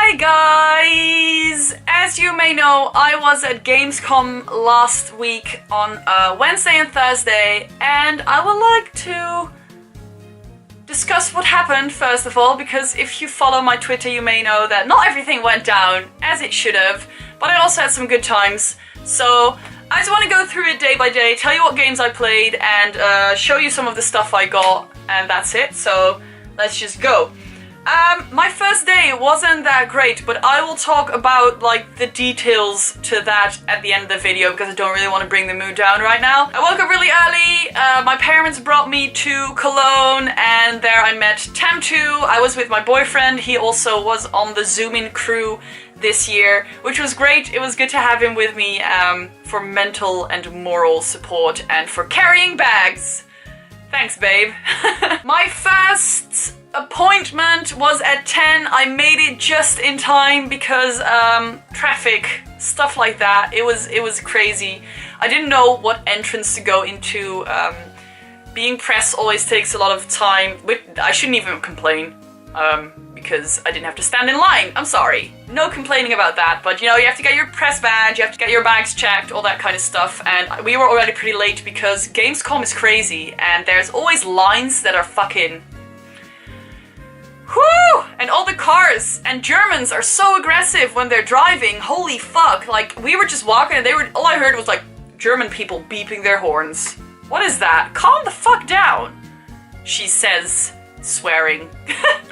Hi guys! As you may know, I was at Gamescom last week on Wednesday and Thursday, and I would like to discuss what happened first of all, because if you follow my Twitter you may know that not everything went down as it should have, but I also had some good times. So I just want to go through it day by day, tell you what games I played, and show you some of the stuff I got, and that's it. So let's just go. My first day wasn't that great, but I will talk about like the details to that at the end of the video because I don't really want to bring the mood down right now. I woke up really early, my parents brought me to Cologne and there I met Tam2. I was with my boyfriend, he also was on the Zoom-in crew this year, which was great. It was good to have him with me for mental and moral support and for carrying bags. Thanks, babe. My first appointment was at 10. I made it just in time because traffic, stuff like that. It was crazy. I didn't know what entrance to go into. Being press always takes a lot of time. I shouldn't even complain because I didn't have to stand in line. I'm sorry. No complaining about that, but you know, you have to get your press badge, you have to get your bags checked, all that kind of stuff, and we were already pretty late because Gamescom is crazy and there's always lines that are fucking... Whew! And all the cars and Germans are so aggressive when they're driving. Holy fuck. Like, we were just walking and all I heard was like German people beeping their horns. What is that? Calm the fuck down, she says, swearing.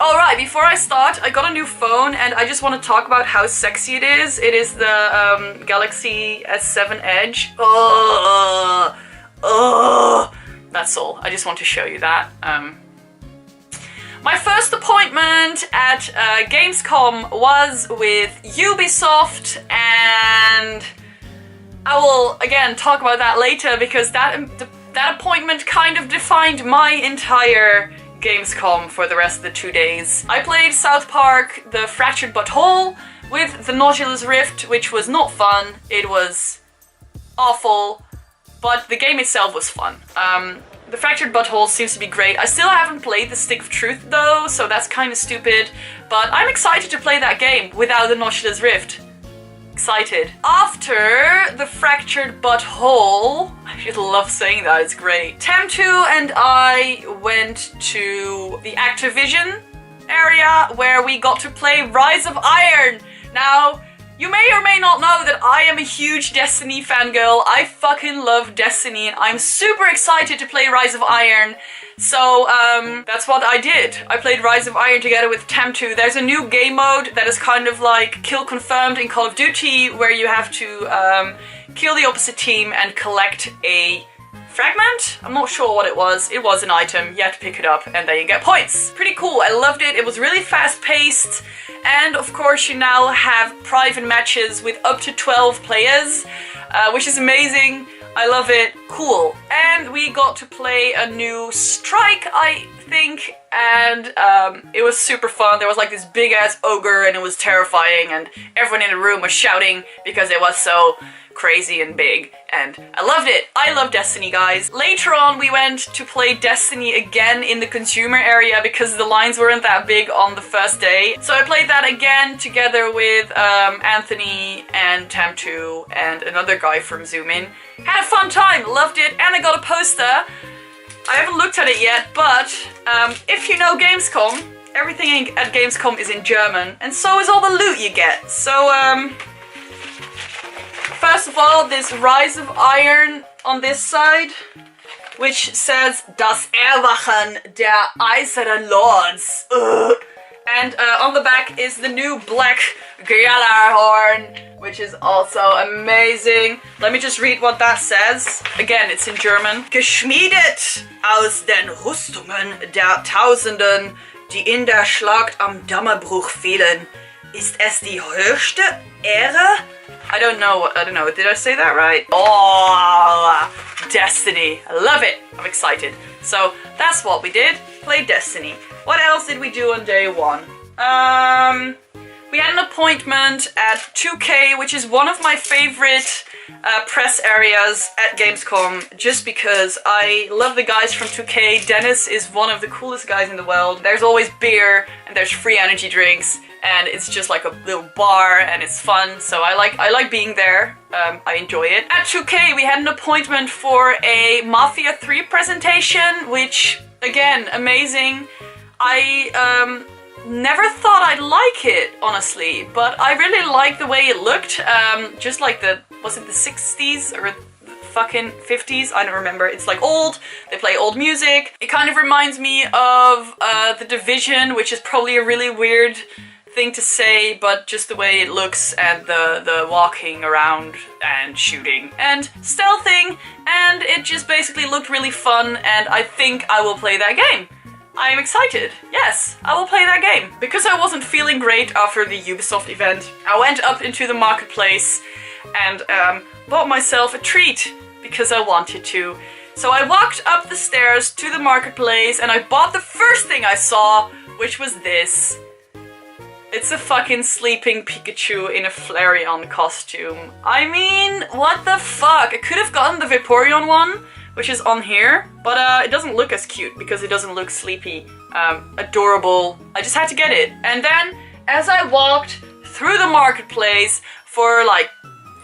Alright, before I start, I got a new phone and I just want to talk about how sexy it is. It is the Galaxy S7 Edge. That's all. I just want to show you that. My first appointment at Gamescom was with Ubisoft, and I will again talk about that later because that appointment kind of defined my entire Gamescom for the rest of the 2 days. I played South Park: The Fractured But Whole with the Nautilus Rift, which was not fun. It was awful, but the game itself was fun. The Fractured But Whole seems to be great. I still haven't played the Stick of Truth though, so that's kind of stupid. But I'm excited to play that game without the Nautilus Rift. Excited. After the Fractured But Whole, I just love saying that, it's great. Tam2 and I went to the Activision area where we got to play Rise of Iron. Now, you may or may not know that I am a huge Destiny fangirl. I fucking love Destiny and I'm super excited to play Rise of Iron. So that's what I did. I played Rise of Iron together with Tam2. There's a new game mode that is kind of like Kill Confirmed in Call of Duty where you have to kill the opposite team and collect a fragment? I'm not sure what it was. It was an item. You had to pick it up and then you get points. Pretty cool. I loved it. It was really fast paced. And of course you now have private matches with up to 12 players, which is amazing. I love it. Cool. And we got to play a new strike, I think, and it was super fun. There was like this big ass ogre and it was terrifying and everyone in the room was shouting because it was so crazy and big, and I loved it. I love Destiny, guys. Later on we went to play Destiny again in the consumer area because the lines weren't that big on the first day. So I played that again together with Anthony and Tam2 and another guy from Zoom-in. Had a fun time, loved it, and I got a poster. I haven't looked at it yet, but if you know Gamescom, everything at Gamescom is in German, and so is all the loot you get. So first of all, this Rise of Iron on this side, which says Das Erwachen der Eiseren Lords. And on the back is the new black Gjallarhorn, which is also amazing. Let me just read what that says. Again, it's in German. Geschmiedet aus den Rüstungen der Tausenden, die in der Schlacht am Dammerbruch fielen, ist es die höchste Ehre? I don't know. Did I say that right? Oh, Destiny. I love it. I'm excited. So that's what we did. Played Destiny. What else did we do on day one? We had an appointment appointment at 2K, which is one of my favorite press areas at Gamescom, just because I love the guys from 2K. Dennis is one of the coolest guys in the world. There's always beer and there's free energy drinks, and it's just like a little bar and it's fun, so I like being there. I enjoy it. At 2K we had an appointment for a Mafia 3 presentation, which, again, amazing. I never thought I'd like it, honestly, but I really liked the way it looked. Just like was it the 60s or fucking 50s? I don't remember. It's like old, they play old music. It kind of reminds me of The Division, which is probably a really weird thing to say, but just the way it looks and the walking around and shooting and stealthing, and it just basically looked really fun, and I think I will play that game. I am excited. Yes, I will play that game. Because I wasn't feeling great after the Ubisoft event, I went up into the marketplace and bought myself a treat because I wanted to. So I walked up the stairs to the marketplace and I bought the first thing I saw, which was this. It's a fucking sleeping Pikachu in a Flareon costume. I mean, what the fuck? I could have gotten the Vaporeon one, which is on here, but it doesn't look as cute because it doesn't look sleepy, adorable. I just had to get it. And then, as I walked through the marketplace for like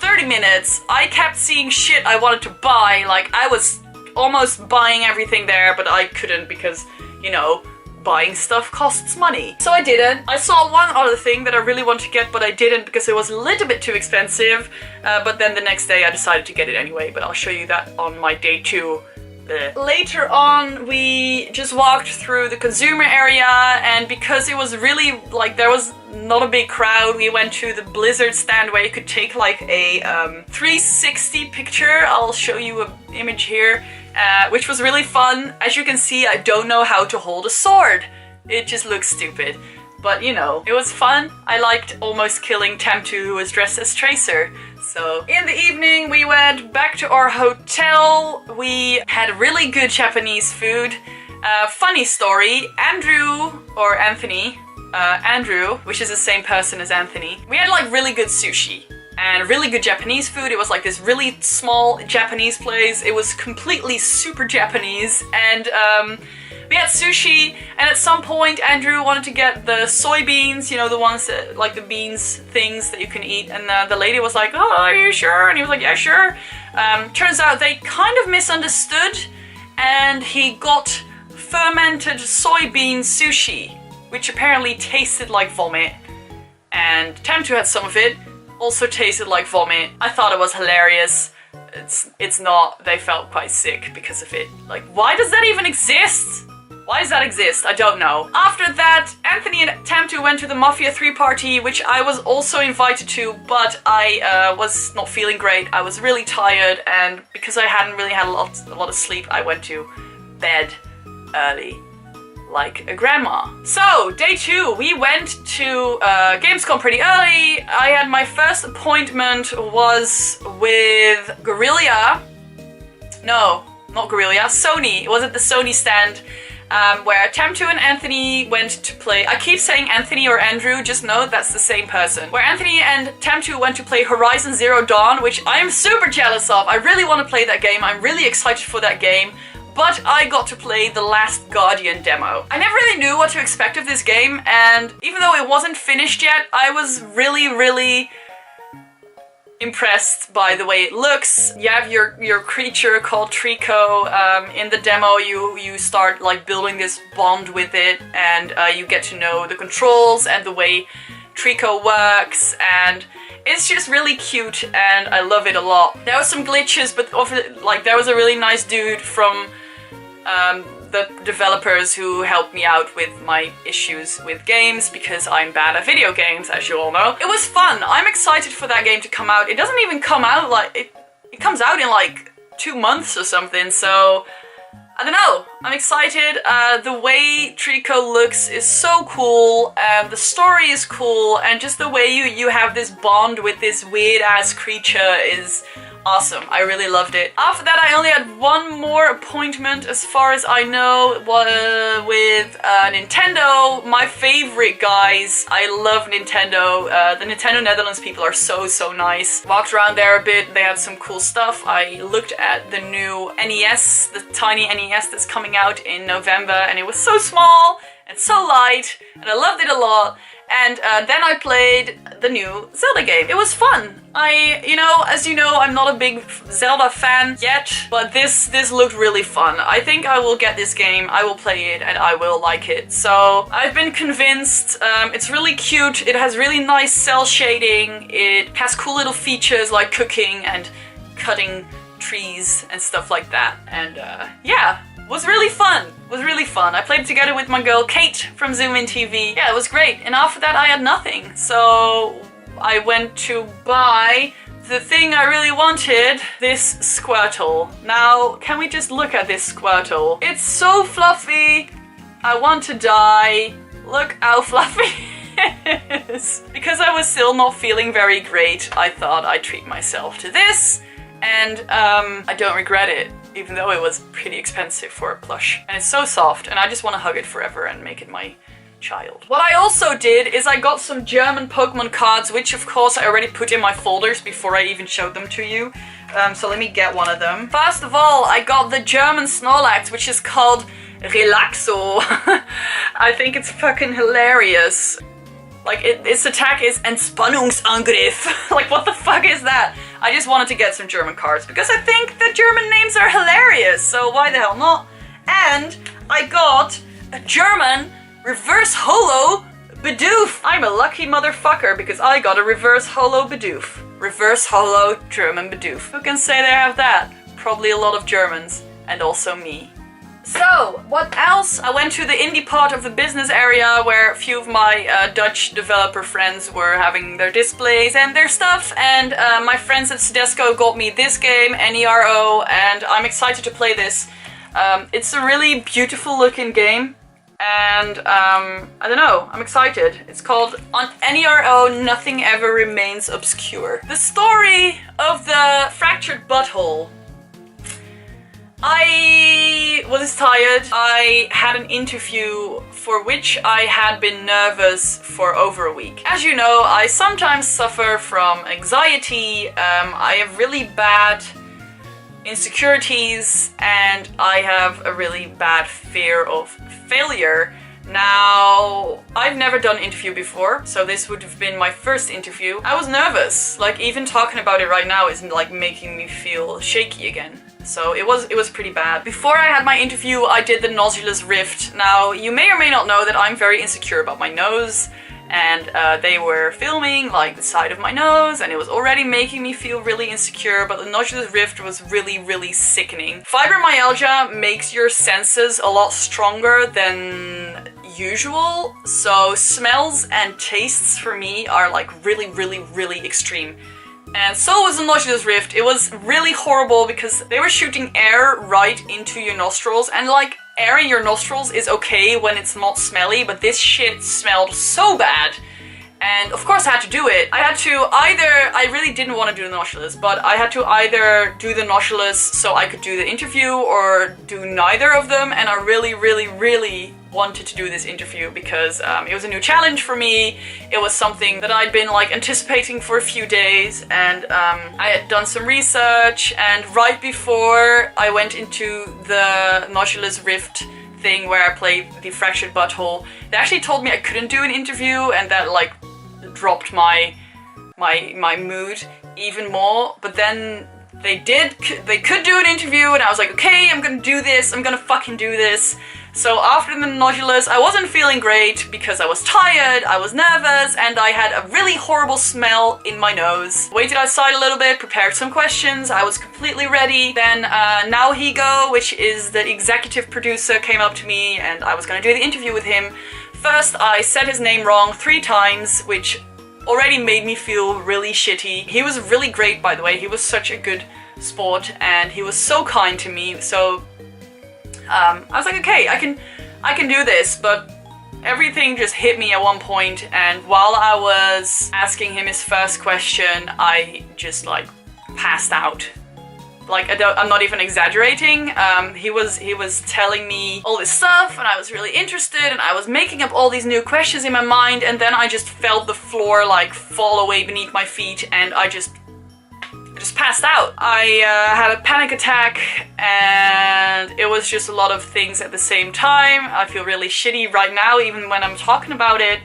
30 minutes, I kept seeing shit I wanted to buy. Like, I was almost buying everything there, but I couldn't because, you know, buying stuff costs money. So I didn't. I saw one other thing that I really wanted to get, but I didn't because it was a little bit too expensive. But then the next day I decided to get it anyway, but I'll show you that on my day 2. Later on, we just walked through the consumer area, and because it was really, like, there was not a big crowd, we went to the Blizzard stand where you could take like a 360 picture. I'll show you an image here. Which was really fun. As you can see, I don't know how to hold a sword. It just looks stupid. But, you know, it was fun. I liked almost killing Tamtu, who was dressed as Tracer. So, in the evening, we went back to our hotel. We had really good Japanese food. Funny story, Andrew, which is the same person as Anthony, we had like really good sushi and really good Japanese food. It was like this really small Japanese place. It was completely super Japanese, and we had sushi, and at some point Andrew wanted to get the soybeans, you know, the ones that, like the beans things that you can eat, and the lady was like, oh, are you sure? And he was like, yeah, sure. Turns out they kind of misunderstood, and he got fermented soybean sushi, which apparently tasted like vomit, and Tamtu had some of it, also tasted like vomit. I thought it was hilarious. It's not. They felt quite sick because of it. Like, why does that even exist? Why does that exist? I don't know. After that, Anthony and Tamtu went to the Mafia 3 party, which I was also invited to, but I was not feeling great. I was really tired, and because I hadn't really had a lot of sleep, I went to bed early, like a grandma. So, day 2, we went to Gamescom pretty early. I had my first appointment was with Guerrilla. No, not Guerrilla, Sony. It was at the Sony stand, where Tamtu and Anthony went to play. I keep saying Anthony or Andrew, just know that's the same person. Where Anthony and Tamtu went to play Horizon Zero Dawn, which I am super jealous of. I really want to play that game. I'm really excited for that game. But I got to play the Last Guardian demo. I never really knew what to expect of this game, and even though it wasn't finished yet, I was really impressed by the way it looks. You have your creature called Trico. In the demo, you start like building this bond with it, and you get to know the controls and the way Trico works, and it's just really cute, and I love it a lot. There were some glitches, but like there was a really nice dude from the developers who helped me out with my issues with games, because I'm bad at video games, as you all know. It was fun. I'm excited for that game to come out. It doesn't even come out like it comes out in like 2 months or something, so I don't know. I'm excited. The way Trico looks is so cool, and the story is cool, and just the way you have this bond with this weird ass creature is awesome. I really loved it. After that, I only had one more appointment, as far as I know, with Nintendo. My favorite guys. I love Nintendo. The Nintendo Netherlands people are so nice. Walked around there a bit. They had some cool stuff. I looked at the new NES, the tiny NES that's coming out in November, and it was so small and so light, and I loved it a lot. And then I played the new Zelda game. It was fun. As you know, I'm not a big Zelda fan yet, but this looked really fun. I think I will get this game, I will play it, and I will like it. So I've been convinced. It's really cute. It has really nice cell shading. It has cool little features like cooking and cutting trees and stuff like that. And yeah. Was really fun. I played it together with my girl Kate from Zoom In TV. Yeah, it was great. And after that I had nothing. So I went to buy the thing I really wanted, this Squirtle. Now, can we just look at this Squirtle? It's so fluffy. I want to die. Look how fluffy it is. Because I was still not feeling very great, I thought I'd treat myself to this. And I don't regret it. Even though it was pretty expensive for a plush. And it's so soft, and I just want to hug it forever and make it my child. What I also did is I got some German Pokemon cards, which of course I already put in my folders before I even showed them to you. So let me get one of them. First of all, I got the German Snorlax, which is called Relaxo. I think it's fucking hilarious. Like, its attack is Entspannungsangriff. Like, what the fuck is that? I just wanted to get some German cards because I think the German names are hilarious, so why the hell not? And I got a German reverse holo Bidoof. I'm a lucky motherfucker because I got a reverse holo Bidoof. Reverse holo German Bidoof. Who can say they have that? Probably a lot of Germans, and also me. So, what else? I went to the indie part of the business area where a few of my Dutch developer friends were having their displays and their stuff, and my friends at Sedesco got me this game, NERO, and I'm excited to play this. It's a really beautiful looking game, and I don't know, I'm excited. It's called On NERO, Nothing Ever Remains Obscure. The story of the fractured butthole. I was tired. I had an interview for which I had been nervous for over a week. As you know, I sometimes suffer from anxiety. I have really bad insecurities, and I have a really bad fear of failure. Now, I've never done an interview before, so this would have been my first interview. I was nervous. Like, even talking about it right now is like making me feel shaky again. So it was pretty bad. Before I had my interview, I did the Nosulus Rift. Now, you may or may not know that I'm very insecure about my nose, and they were filming like the side of my nose, and it was already making me feel really insecure, but the Nosulus Rift was really sickening. Fibromyalgia makes your senses a lot stronger than usual, so smells and tastes for me are like really extreme. And so was the Nosulus Rift. It was really horrible because they were shooting air right into your nostrils, and like, air in your nostrils is okay when it's not smelly, but this shit smelled so bad. And of course I had to do it. I really didn't want to do the Nosulus, but I had to either do the Nosulus so I could do the interview or do neither of them, and I really wanted to do this interview because it was a new challenge for me. It was something that I'd been like anticipating for a few days, and I had done some research, and right before I went into the Nosulus Rift thing where I played the fractured butthole, they actually told me I couldn't do an interview, and that like dropped my mood even more. But then they could do an interview, and I was like, okay, I'm gonna do this, I'm gonna fucking do this. So after the Nosulus, I wasn't feeling great because I was tired, I was nervous, and I had a really horrible smell in my nose. Waited outside a little bit, prepared some questions, I was completely ready. Then Now Higo, which is the executive producer, came up to me, and I was gonna do the interview with him. First, I said his name wrong 3 times, which already made me feel really shitty. He was really great, by the way. He was such a good sport, and he was so kind to me. So I was like, okay, I can do this, but everything just hit me at one point, and while I was asking him his first question, I just like passed out. Like, I'm not even exaggerating. He was telling me all this stuff, and I was really interested, and I was making up all these new questions in my mind, and then I just felt the floor like fall away beneath my feet, and I just passed out. I had a panic attack, and it was just a lot of things at the same time. I feel really shitty right now, even when I'm talking about it.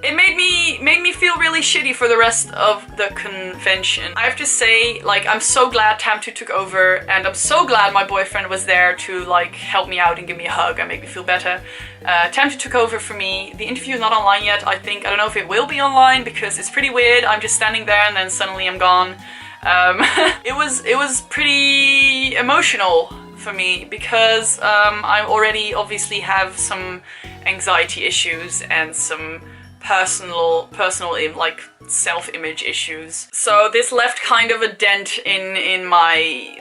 It made me feel really shitty for the rest of the convention. I have to say, like, I'm so glad Tam2 took over, and I'm so glad my boyfriend was there to, like, help me out and give me a hug and make me feel better. Tam2 took over for me. The interview is not online yet, I think. I don't know if it will be online, because it's pretty weird. I'm just standing there and then suddenly I'm gone. It was pretty emotional for me, because I already obviously have some anxiety issues and some personal like self-image issues. So this left kind of a dent in my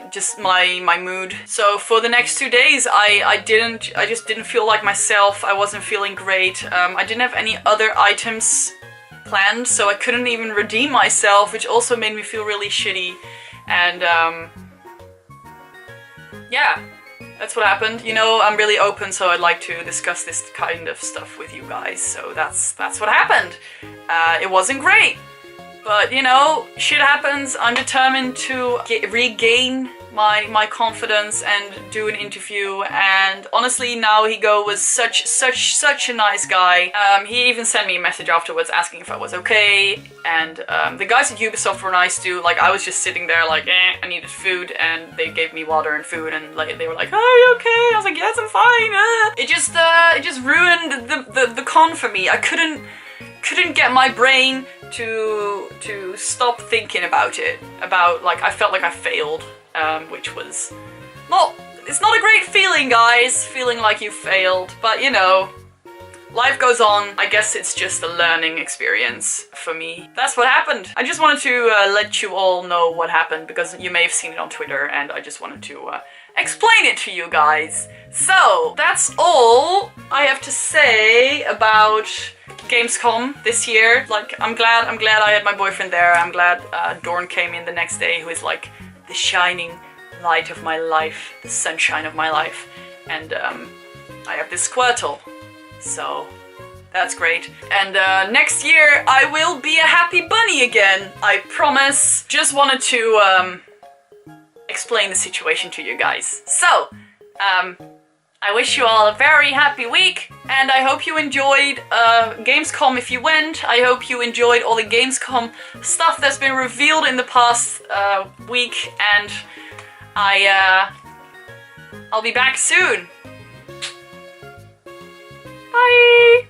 mood. So for the next 2 days I just didn't feel like myself. I wasn't feeling great. I didn't have any other items planned, so I couldn't even redeem myself, which also made me feel really shitty. And yeah, that's what happened. You know, I'm really open, so I'd like to discuss this kind of stuff with you guys. So that's what happened. It wasn't great, but you know, shit happens. I'm determined to regain my confidence and do an interview. And honestly, now Higo was such a nice guy. He even sent me a message afterwards asking if I was okay. And the guys at Ubisoft were nice too. Like, I was just sitting there like, I needed food, and they gave me water and food, and like they were like, "Are you okay?" I was like, "Yes, I'm fine." It just ruined the con for me. I couldn't get my brain to stop thinking about it. Like, I felt like I failed. Which was it's not a great feeling, guys, feeling like you failed, but you know, life goes on. I guess it's just a learning experience for me. That's what happened. I just wanted to let you all know what happened, because you may have seen it on Twitter, and I just wanted to explain it to you guys. So that's all I have to say about Gamescom this year. Like, I'm glad I had my boyfriend there. I'm glad Dorn came in the next day, who is like the shining light of my life, the sunshine of my life, and I have this Squirtle, so that's great. And next year I will be a happy bunny again, I promise. Just wanted to explain the situation to you guys. So, I wish you all a very happy week, and I hope you enjoyed Gamescom if you went. I hope you enjoyed all the Gamescom stuff that's been revealed in the past week, and I'll be back soon. Bye!